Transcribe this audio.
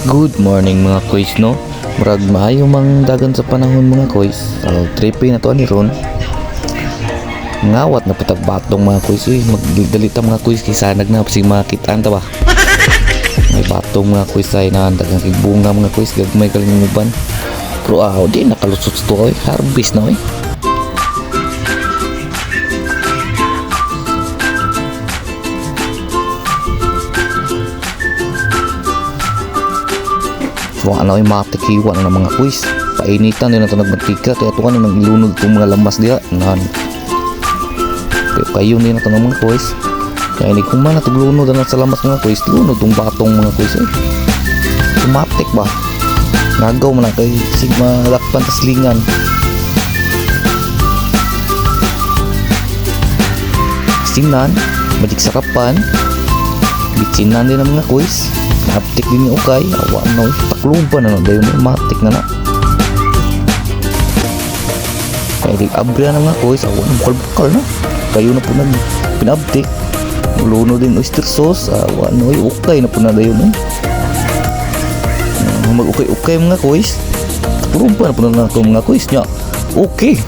Good morning mga kois no. Murag maayo mang dagan sa panahon mga kois. Trippy na to ani ron. Ngawat na patagbatong mga kois magdalita mga kois kaysa nagnapsig makitaan ta ba. May batong mga kois ay naandagang bunga mga kois gagmay kalinguban. Pero di nakalusot to harvest na Wala na matikiwan na mga kuis. Painitan din na ito nagmantika. Kaya ito ka na nang ilunod itong mga lamas diya. Kaya kayo din na ito ng mga kuis. Kaya hindi kung man na lunod na sa lamas mga kuis. Lunod itong batong mga kuis automatic ba? Nagaw mo lang kay sigma lakpan taslingan. Sinan, madik sakapan. Bitsinan din ng mga kuis. Naptik din yung ukay, awa na takluban na dayon matik na kaya di abra na nga kuis, awa na bukal-bukal na kayo na po na pinabtik luno din oyster sauce, awa na ukay na po na dayon mag ukay-ukay mga kuis takluban na po na mga kuis nya okay.